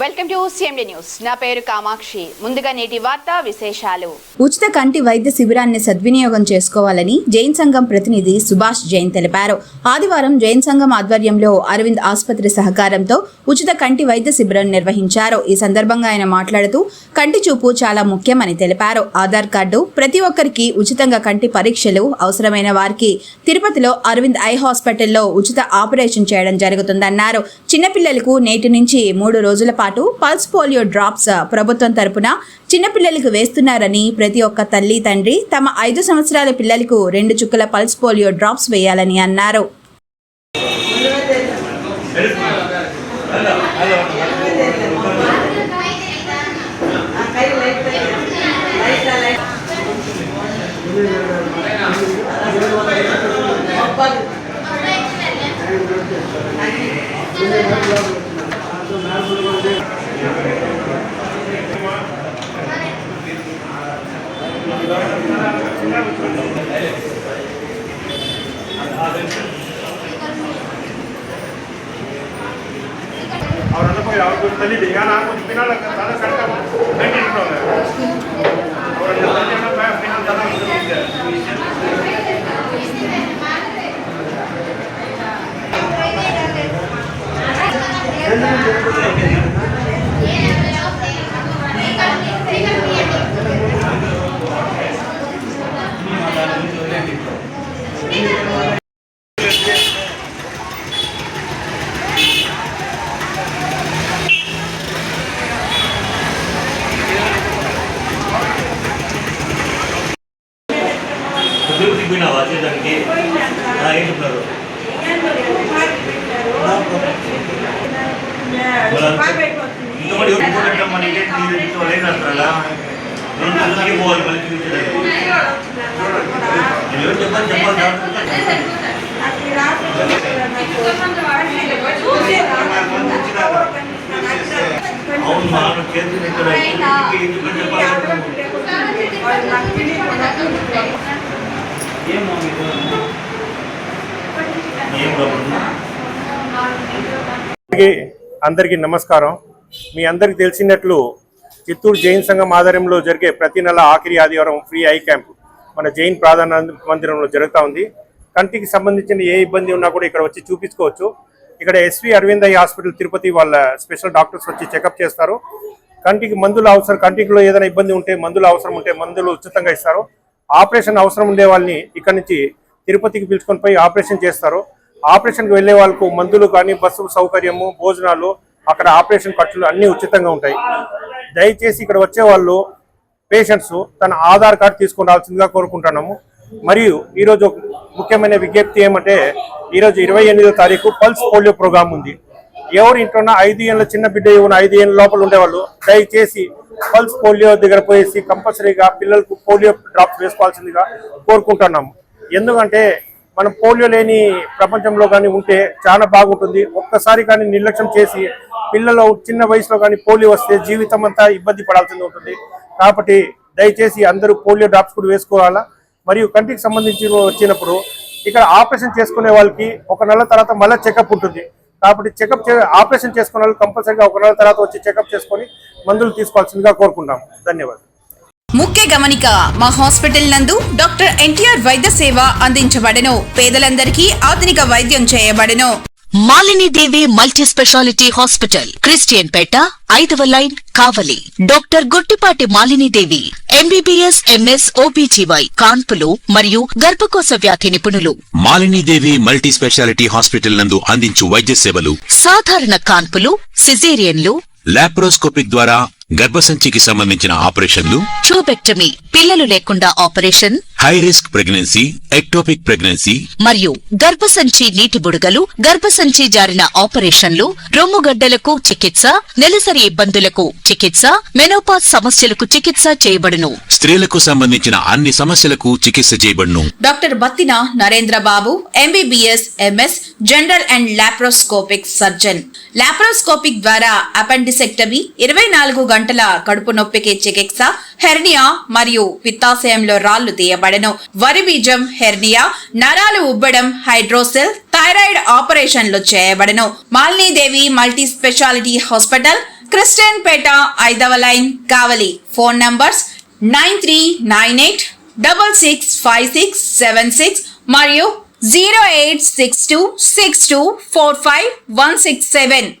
Welcome to CMD news. నా పేరు కామాక్షి. ముందుగా నేటి వార్తా విశేషాలు. ఉచిత కంటి వైద్య శిబిరాన్ని సద్వినియోగం చేసుకోవాలని జైన్ సంఘం ప్రతినిధి సుభాష్ జైన్ తెలిపారు. ఆదివారం జైన్ సంఘం ఆధ్వర్యంలో అరవింద్ ఆసుపత్రి సహకారంతో ఉచిత కంటి వైద్య శిబిరం నిర్వహించారు. ఈ సందర్భంగా ఆయన మాట్లాడుతూ కంటి చూపు చాలా ముఖ్యమని తెలిపారు. ఆధార్ కార్డు, ప్రతి ఒక్కరికి ఉచితంగా కంటి పరీక్షలు, అవసరమైన వారికి తిరుపతిలో అరవింద్ ఐ హాస్పిటల్లో ఉచిత ఆపరేషన్ చేయడం జరుగుతుందన్నారు. చిన్నపిల్లలకు నేటి నుంచి 3 రోజుల పాటు పల్స్ పోలియో డ్రాప్స్ ప్రభుత్వం తరపున చిన్నపిల్లలకు వేస్తున్నారని, ప్రతి ఒక్క తల్లి తండ్రి తమ 5 సంవత్సరాల పిల్లలకు 2 చుక్కల పల్స్ పోలియో డ్రాప్స్ వేయాలని అన్నారు. और आपको तली देगा ना आपको बिना सारा करता नहीं निकल रहा है और मैं बिना दाना बिना वाचे दाనికి ఏంటున్నారు ఇంకొకటి ఇంకొకటి మనకి తీరుతో లేనట్రలా నేను అందుకే పోవాలి మళ్ళీ చూపించడానికి నేను చెప్పాలి అవును మనం చేతులు ఇక్కడ అందరికీ నమస్కారం. మీ అందరికి తెలిసినట్లు చిత్తూరు జైన్ సంఘం ఆధ్వర్యంలో జరిగే ప్రతి నెల ఆఖరి ఆదివారం ఫ్రీ ఐ క్యాంప్ మన జైన్ ప్రాధాన్య మందిరంలో జరుగుతూ ఉంది. కంటికి సంబంధించిన ఏ ఇబ్బంది ఉన్నా కూడా ఇక్కడ వచ్చి చూపించుకోవచ్చు. ఇక్కడ S V Aravind eye hospital Tirupati వాళ్ళ స్పెషల్ డాక్టర్స్ వచ్చి చెకప్ చేస్తారు. కంటికి మందులు అవసరం, కంటిలో ఏదైనా ఇబ్బంది ఉంటే మందులు అవసరం ఉంటే మందులు ఉచితంగా ఇస్తారు. ఆపరేషన్ అవసరం ఉండే వాళ్ళని ఇక్కడ నుంచి తిరుపతికి పిలుచుకొని పోయి ఆపరేషన్ చేస్తారు. ఆపరేషన్కి వెళ్ళే వాళ్ళకు మందులు కానీ, బస్సు సౌకర్యము, భోజనాలు, అక్కడ ఆపరేషన్ ఖర్చులు అన్నీ ఉచితంగా ఉంటాయి. దయచేసి ఇక్కడ వచ్చే వాళ్ళు పేషెంట్స్ తన ఆధార్ కార్డు తీసుకుని రావాల్సిందిగా కోరుకుంటున్నాము. మరియు ఈరోజు ముఖ్యమైన విజ్ఞప్తి ఏమంటే, ఈరోజు 28వ తారీఖు పల్స్ పోలియో ప్రోగ్రామ్ ఉంది. ఎవరు ఇంట్లో 5 ఏళ్ళ చిన్న బిడ్డ 5 ఏళ్ళ లోపల ఉండేవాళ్ళు దయచేసి పల్స్ పోలియో దగ్గర పోయేసి కంపల్సరీగా పిల్లలకు పోలియో డ్రాప్స్ వేసుకోవాల్సిందిగా కోరుకుంటున్నాము. ఎందుకంటే మనం పోలియో లేని ప్రపంచంలో కానీ ఉంటే చాలా బాగుంటుంది. ఒక్కసారి కానీ నిర్లక్ష్యం చేసి పిల్లలు చిన్న వయసులో కానీ పోలియో వస్తే జీవితం అంతా ఇబ్బంది పడాల్సింది ఉంటుంది. కాబట్టి దయచేసి అందరూ పోలియో డ్రాప్స్ కూడా వేసుకోవాలా. మరియు కంటికి సంబంధించి వచ్చినప్పుడు ఇక్కడ ఆపరేషన్ చేసుకునే వాళ్ళకి 1 నెల తర్వాత మళ్ళీ చెకప్ ఉంటుంది. కాబట్టి ఆపరేషన్ చేసుకునే వాళ్ళు కంపల్సరీగా 1 నెల తర్వాత వచ్చి చెకప్ చేసుకొని మందులు తీసుకోవాల్సిందిగా కోరుకుంటాం. ధన్యవాదాలు. ముఖ్య గమనిక, మా హాస్పిటల్ నందు డాక్టర్ ఎన్టీఆర్ వైద్య సేవ అందించబడెను. పేదలందరికీ ఆధునిక వైద్యం చేయబడెను. Malinidevi multi speciality hospital, Christian Peta, 5వ line, Kavali. Doctor Guttipati Malinidevi MBBS MS OBGY కాన్పులు మరియు గర్భకోశ వ్యాధి నిపుణులు. మాలినీదేవి మల్టీ స్పెషాలిటీ హాస్పిటల్ నందు అందించు వైద్య సేవలు: సాధారణ కాన్పులు, సిజేరియన్లు, లాప్రోస్కోపిక్ ద్వారా గర్భసంచికి సంబంధించిన ఆపరేషన్లు, ట్యూబెక్టమీ, పిల్లలు లేకుండా operation, high risk pregnancy, ectopic pregnancy మరియు గర్భసంచి నీటి బుడగలు, గర్భసంచి జారిన ఆపరేషన్లు, రొమ్ముగడ్డలకు చికిత్స, నెలసరి ఇబ్బందులకు చికిత్స, మెనోపాజ్ సమస్యలకు చికిత్స చేయబడును. స్త్రీలకు సంబంధించిన అన్ని సమస్యలకు చికిత్స చేయబడును. Doctor Battina Narendra Babu MBBS MS general and laparoscopic surgeon. Laparoscopic ద్వారా అపెండిసెక్టమీ, 24 గంటల కడుపు నొప్పికి చికిత్స, హెర్నియా మరియు పిత్తాశయంలో రాళ్లు తీయబడెను. వరి బీజం, హెర్నియా, నరాలు ఉబ్బడం, హైడ్రోసెల్, థైరాయిడ్ ఆపరేషన్లు చేయబడెను. Malinidevi multi speciality hospital, Christian Peta 5వ లైన్ కావలి. ఫోన్ నంబర్స్ 9398665676 మరియు 08626245167.